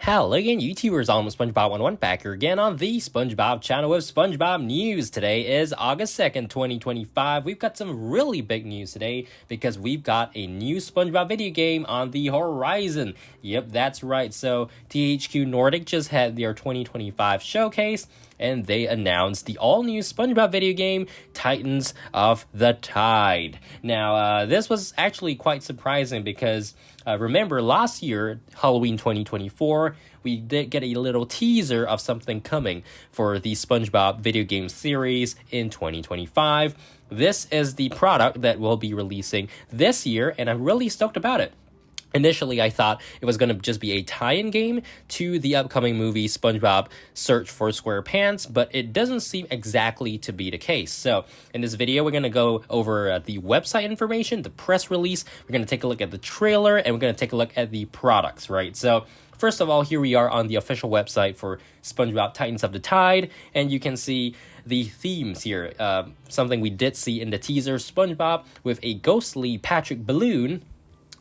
Hello again, YouTubers, I'm SpongeBob 101 back here again on the SpongeBob channel with SpongeBob News. Today is August 2nd, 2025. We've got some really big news today because we've got a new SpongeBob video game on the horizon. Yep, that's right. So THQNordic just had their 2025 showcase and they announced the all-new SpongeBob video game, Titans of the Tide. Now, this was actually quite surprising because remember last year, Halloween 2024, we did get a little teaser of something coming for the SpongeBob video game series in 2025. This is the product that we'll be releasing this year, and I'm really stoked about it. Initially, I thought it was going to just be a tie-in game to the upcoming movie SpongeBob Search for SquarePants, but it doesn't seem exactly to be the case. So in this video, we're going to go over the website information, the press release, we're going to take a look at the trailer, and we're going to take a look at the products, right? So first of all, here we are on the official website for SpongeBob Titans of the Tide, and you can see the themes here. Something we did see in the teaser, SpongeBob with a ghostly Patrick balloon.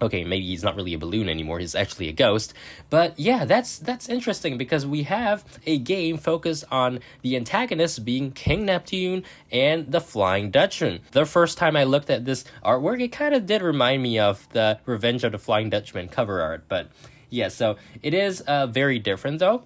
Okay, maybe he's not really a balloon anymore, he's actually a ghost. But yeah, that's interesting because we have a game focused on the antagonists being King Neptune and the Flying Dutchman. The first time I looked at this artwork, it kind of did remind me of the Revenge of the Flying Dutchman cover art. But yeah, so it is very different though.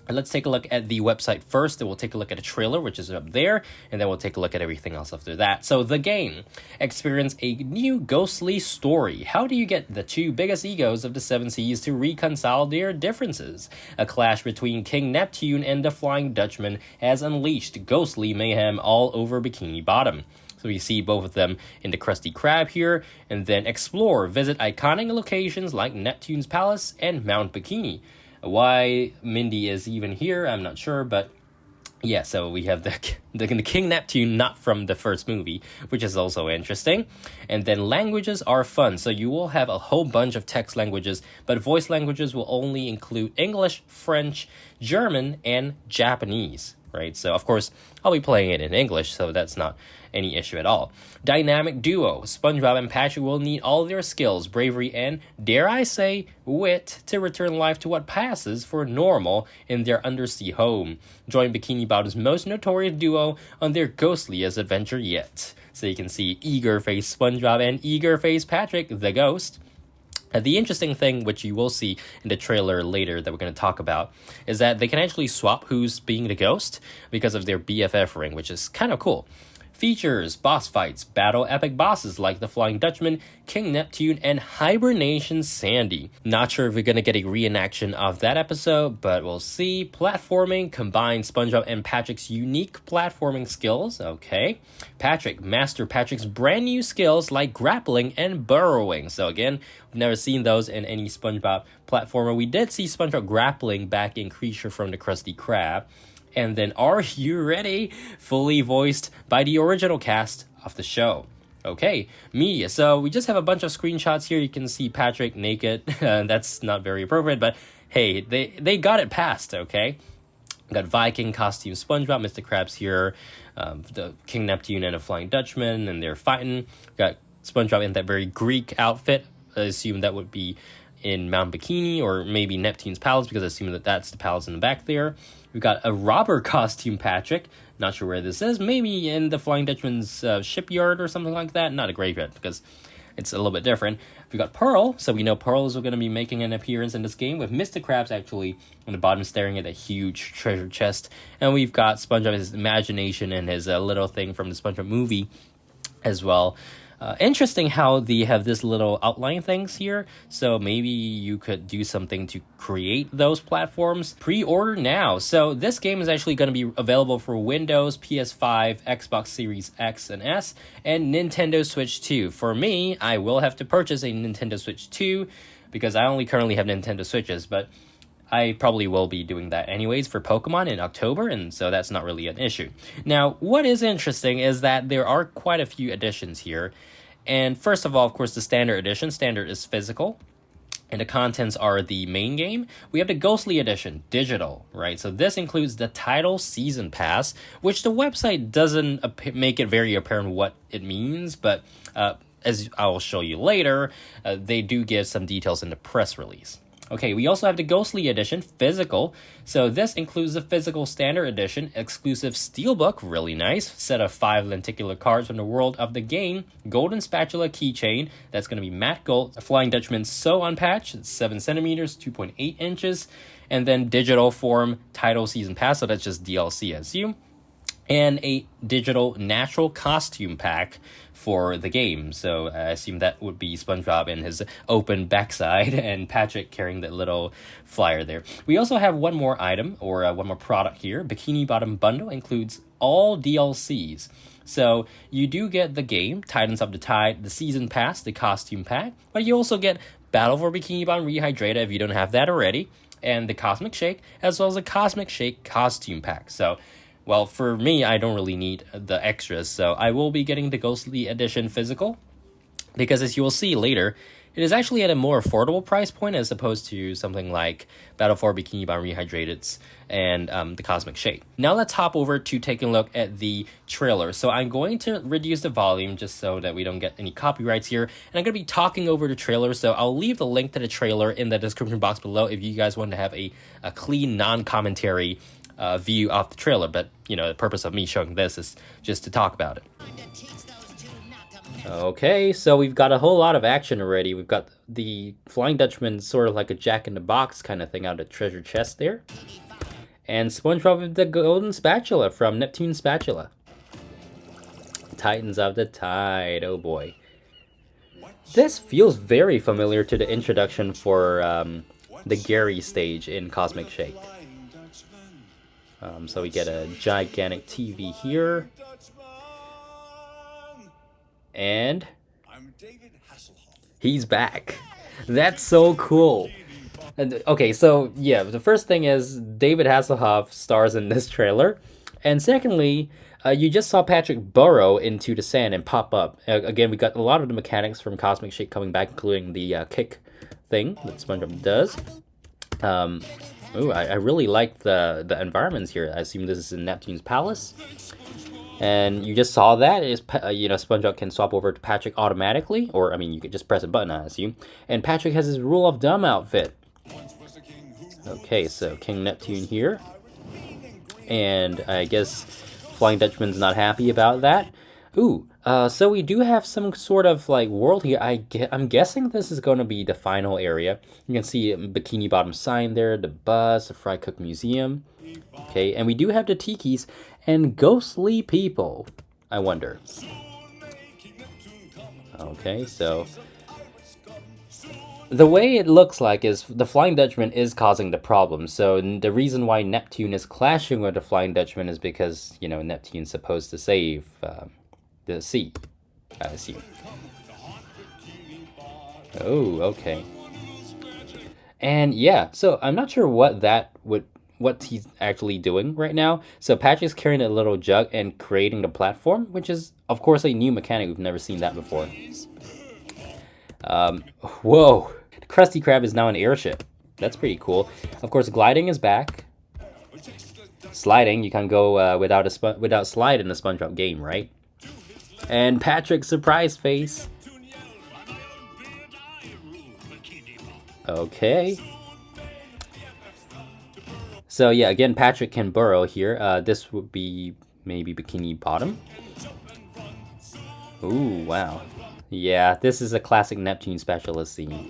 Let's take a look at the website first, then we'll take a look at a trailer, which is up there, and then we'll take a look at everything else after that. So the game. Experience a new ghostly story. How do you get the two biggest egos of the Seven Seas to reconcile their differences? A clash between King Neptune and the Flying Dutchman has unleashed ghostly mayhem all over Bikini Bottom. So you see both of them in the Krusty Krab here, and then explore, visit iconic locations like Neptune's Palace and Mount Bikini. Why Mindy is even here, I'm not sure, but yeah, so we have the King Neptune, not from the first movie, which is also interesting. And then languages are fun, so you will have a whole bunch of text languages, but voice languages will only include English, French, German, and Japanese. Right? So, of course, I'll be playing it in English, so that's not any issue at all. Dynamic duo. SpongeBob and Patrick will need all their skills, bravery, and, dare I say, wit to return life to what passes for normal in their undersea home. Join Bikini Bottom's most notorious duo on their ghostliest adventure yet. So you can see eager-faced SpongeBob and eager-faced Patrick, the ghost. The interesting thing, which you will see in the trailer later that we're going to talk about, is that they can actually swap who's being the ghost because of their BFF ring, which is kind of cool. Features, boss fights, battle epic bosses like the Flying Dutchman, King Neptune, and Hibernation Sandy. Not sure if we're going to get a reenaction of that episode, but we'll see. Platforming, combine SpongeBob and Patrick's unique platforming skills. Okay. Patrick, master Patrick's brand new skills like grappling and burrowing. So again, we've never seen those in any SpongeBob platformer. We did see SpongeBob grappling back in Creature from the Krusty Krab. And then, are you ready? Fully voiced by the original cast of the show. Okay, media. So we just have a bunch of screenshots here. You can see Patrick naked. That's not very appropriate, but hey, they got it passed, okay? Got Viking costume SpongeBob, Mr. Krabs here, the King Neptune and a Flying Dutchman, and they're fighting. Got SpongeBob in that very Greek outfit. I assume that would be in Mount Bikini or maybe Neptune's Palace, because I assume that that's the palace in the back there. We've got a robber costume Patrick. Not sure where this is. Maybe in the Flying Dutchman's shipyard or something like that. Not a graveyard because it's a little bit different. We've got Pearl. So we know Pearl is going to be making an appearance in this game with Mr. Krabs actually on the bottom staring at a huge treasure chest. And we've got SpongeBob, his imagination and his little thing from the SpongeBob movie as well. Interesting how they have this little outline things here, so maybe you could do something to create those platforms. Pre-order now. So this game is actually going to be available for Windows, PS5, Xbox Series X and S, and Nintendo Switch 2. For me, I will have to purchase a Nintendo Switch 2 because I only currently have Nintendo Switches, but I probably will be doing that anyways for Pokemon in October, and so that's not really an issue. Now, what is interesting is that there are quite a few editions here. And first of all, of course, the Standard Edition. Standard is physical, and the contents are the main game. We have the Ghostly Edition, digital, right? So this includes the title Season Pass, which the website doesn't make it very apparent what it means, but as I will show you later, they do give some details in the press release. Okay, we also have the Ghostly Edition Physical. So this includes the Physical Standard Edition, exclusive steelbook, really nice, set of 5 lenticular cards from the world of the game, Golden Spatula keychain, that's going to be matte gold, a Flying Dutchman So Unpatched, it's 7 centimeters, 2.8 inches, and then digital form title season pass, so that's just DLC, I assume, and a digital natural costume pack for the game. So I assume that would be SpongeBob in his open backside and Patrick carrying that little flyer there. We also have one more item, or one more product here. Bikini Bottom Bundle includes all DLCs. So you do get the game, Titans of the Tide, the season pass, the costume pack, but you also get Battle for Bikini Bottom Rehydrated if you don't have that already, and the Cosmic Shake, as well as a Cosmic Shake costume pack. So, well, for me, I don't really need the extras, so I will be getting the Ghostly Edition Physical, because as you will see later, it is actually at a more affordable price point as opposed to something like Battle for Bikini Bottom Rehydrateds and the Cosmic Shake. Now let's hop over to taking a look at the trailer. So I'm going to reduce the volume just so that we don't get any copyrights here. And I'm going to be talking over the trailer, so I'll leave the link to the trailer in the description box below if you guys want to have a clean, non-commentary view of the trailer. But, you know, the purpose of me showing this is just to talk about it. Okay, so we've got a whole lot of action already. We've got the Flying Dutchman, sort of like a Jack-in-the-Box kind of thing out of the treasure chest there. And SpongeBob with the Golden Spatula from Neptune Spatula. Titans of the Tide, oh boy. This feels very familiar to the introduction for the Gary stage in Cosmic Shake. So we get a gigantic TV here. And he's back. That's so cool. And, okay, so yeah, the first thing is David Hasselhoff stars in this trailer. And secondly, you just saw Patrick burrow into the sand and pop up. Again, we got a lot of the mechanics from Cosmic Shake coming back, including the kick thing that SpongeBob does. Ooh, I really like the environments here. I assume this is in Neptune's palace. And you just saw that is, you know, SpongeBob can swap over to Patrick automatically, or I mean, you could just press a button, I assume. And Patrick has his Rule of Thumb outfit. Okay, so King Neptune here, and I guess Flying Dutchman's not happy about that. Ooh, so we do have some sort of like world here. I'm guessing this is going to be the final area. You can see Bikini Bottom sign there, the bus, the Fry Cook Museum. Okay, and we do have the tikis and ghostly people, I wonder. Okay, so the way it looks like is the Flying Dutchman is causing the problem. So the reason why Neptune is clashing with the Flying Dutchman is because, you know, Neptune's supposed to save the sea, I assume. Oh, okay. And yeah, so I'm not sure what he's actually doing right now. So Patrick's carrying a little jug and creating the platform, which is, of course, a new mechanic. We've never seen that before. Whoa! The Krusty Krab is now an airship. That's pretty cool. Of course, gliding is back. Sliding, you can go without slide in the SpongeBob game, right? And Patrick's surprise face. Okay. So yeah, again, Patrick can burrow here. This would be maybe Bikini Bottom. Ooh, wow. Yeah, this is a classic Neptune Spatula scene.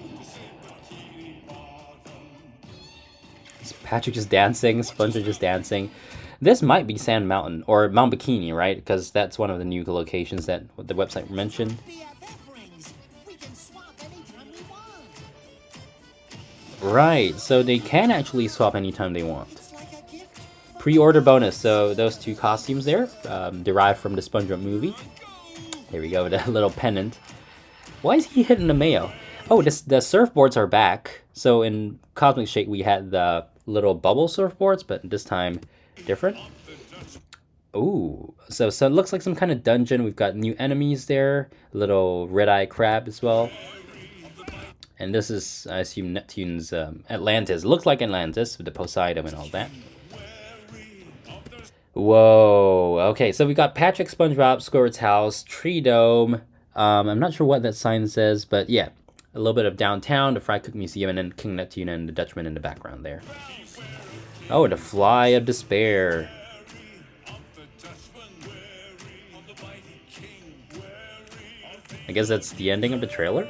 Is Patrick just dancing, SpongeBob just dancing. This might be Sand Mountain, or Mount Bikini, right? Because that's one of the new locations that the website mentioned. Right, so they can actually swap anytime they want. Pre-order bonus, so those two costumes there, derived from the SpongeBob movie. Here we go, the little pennant. Why is he hitting the mayo? Oh, the surfboards are back. So in Cosmic Shake, we had the little bubble surfboards, but this time different. Ooh, so it looks like some kind of dungeon. We've got new enemies there, a little red-eye crab as well. And this is, I assume, Neptune's Atlantis. It looks like Atlantis with the Poseidon and all that. Whoa, okay, so we got Patrick, SpongeBob, Squidward's house, Tree Dome. I'm not sure what that sign says, but yeah. A little bit of downtown, the Fry Cook Museum, and then King Neptune and the Dutchman in the background there. Oh, the Fly of Despair. I guess that's the ending of the trailer?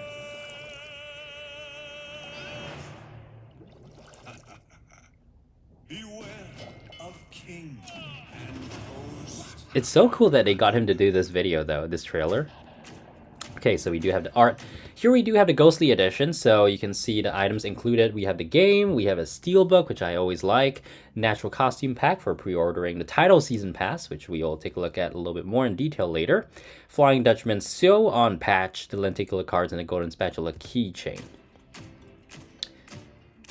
It's so cool that they got him to do this video, though, this trailer. Okay, so we do have the art. Here we do have the Ghostly Edition, so you can see the items included. We have the game, we have a steelbook, which I always like, natural costume pack for pre-ordering, the title season pass, which we will take a look at a little bit more in detail later, Flying Dutchman sew on patch, the lenticular cards, and the golden spatula keychain.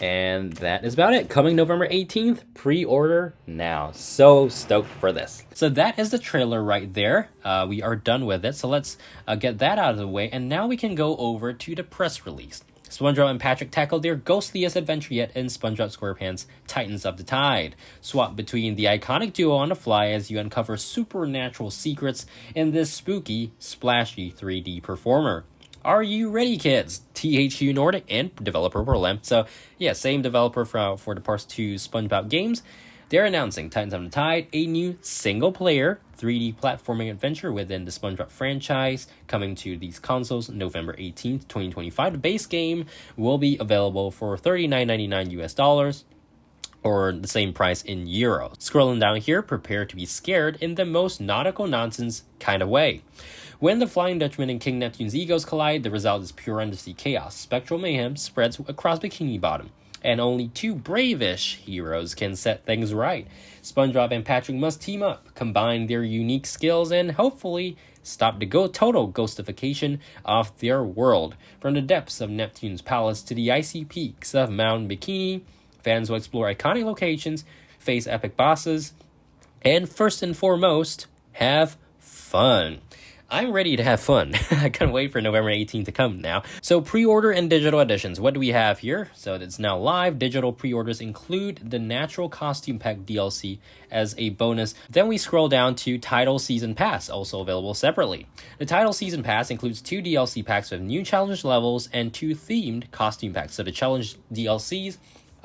And that is about it. Coming November 18th, pre-order now. So stoked for this. So that is the trailer right there. We are done with it. So let's get that out of the way. And now we can go over to the press release. SpongeBob and Patrick tackle their ghostliest adventure yet in SpongeBob SquarePants Titans of the Tide. Swap between the iconic duo on the fly as you uncover supernatural secrets in this spooky, splashy 3D performer. Are you ready, kids? THQNordic and developer Berlin. So, yeah, same developer for the past 2 SpongeBob games. They're announcing Titans of the Tide, a new single-player 3D platforming adventure within the SpongeBob franchise, coming to these consoles November 18th, 2025. The base game will be available for $39.99 US, or the same price in euros. Scrolling down here, prepare to be scared in the most nautical nonsense kind of way. When the Flying Dutchman and King Neptune's egos collide, the result is pure undersea chaos. Spectral mayhem spreads across Bikini Bottom, and only 2 brave-ish heroes can set things right. SpongeBob and Patrick must team up, combine their unique skills, and hopefully stop the total ghostification of their world. From the depths of Neptune's palace to the icy peaks of Mount Bikini, fans will explore iconic locations, face epic bosses, and first and foremost, have fun. I'm ready to have fun. I can't wait for November 18th to come now. So pre-order and digital editions. What do we have here? So it's now live. Digital pre-orders include the Natural Costume Pack DLC as a bonus. Then we scroll down to Title Season Pass, also available separately. The Title Season Pass includes 2 DLC packs with new challenge levels and 2 themed costume packs. So the challenge DLCs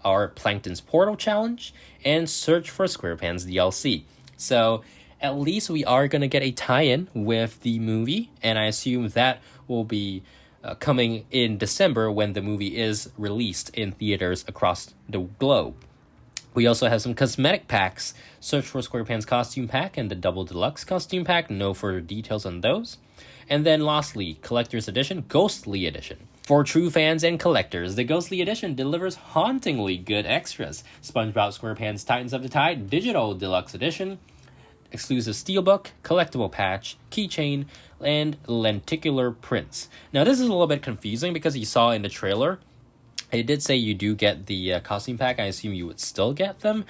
are Plankton's Portal Challenge and Search for SquarePants DLC. So at least we are going to get a tie-in with the movie, and I assume that will be coming in December when the movie is released in theaters across the globe. We also have some cosmetic packs, Search for SquarePants Costume Pack and the Double Deluxe Costume Pack, no further details on those. And then lastly, Collector's Edition, Ghostly Edition. For true fans and collectors, the Ghostly Edition delivers hauntingly good extras. SpongeBob SquarePants Titans of the Tide Digital Deluxe Edition, exclusive steelbook, collectible patch, keychain, and lenticular prints. Now this is a little bit confusing because you saw in the trailer, it did say you do get the costume pack. I assume you would still get them.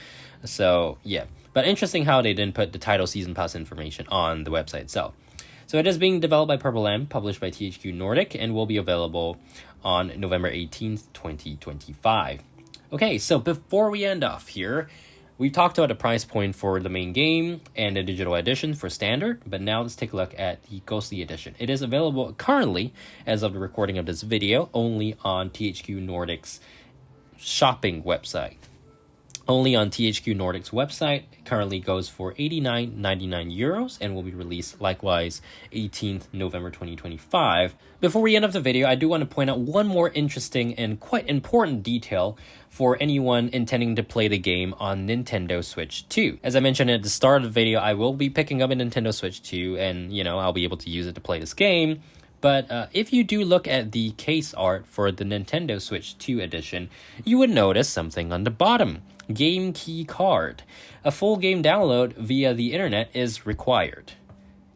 So yeah, but interesting how they didn't put the title season pass information on the website itself. So it is being developed by Purple Lamp, published by THQNordic, and will be available on November 18th, 2025. Okay, so before we end off here, we talked about the price point for the main game and the digital edition for standard, but now let's take a look at the Ghostly Edition. It is available currently, as of the recording of this video, only on THQNordic's shopping website. Only on THQNordic's website. It currently goes for €89.99 and will be released likewise 18th November 2025. Before we end up the video, I do want to point out one more interesting and quite important detail for anyone intending to play the game on Nintendo Switch 2. As I mentioned at the start of the video, I will be picking up a Nintendo Switch 2 and, I'll be able to use it to play this game. But if you do look at the case art for the Nintendo Switch 2 edition, you would notice something on the bottom. Game key card. A full game download via the internet is required.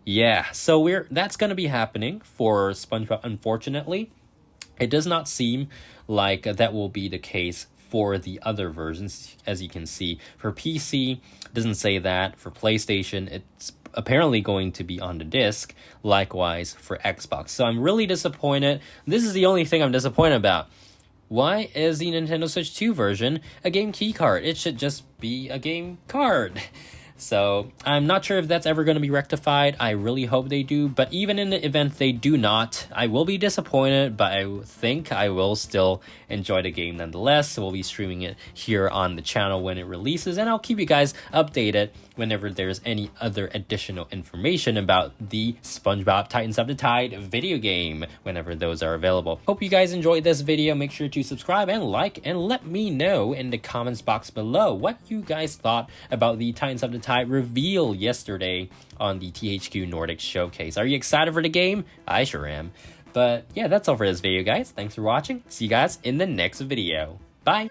Yeah, so that's going to be happening for SpongeBob, unfortunately. It does not seem like that will be the case for the other versions, as you can see. For PC, it doesn't say that. For PlayStation, it's apparently going to be on the disc. Likewise for Xbox. So I'm really disappointed. This is the only thing I'm disappointed about. Why is the Nintendo Switch 2 version a game key card? It should just be a game card. So I'm not sure if that's ever going to be rectified. I really hope they do. But even in the event they do not, I will be disappointed, but I think I will still enjoy the game nonetheless. So we'll be streaming it here on the channel when it releases, and I'll keep you guys updated whenever there's any other additional information about the SpongeBob Titans of the Tide video game, whenever those are available. Hope you guys enjoyed this video. Make sure to subscribe and like, and let me know in the comments box below what you guys thought about the Titans of the Tide reveal yesterday on the THQNordic showcase. Are you excited for the game? I sure am. But yeah, that's all for this video, guys. Thanks for watching. See you guys in the next video. Bye!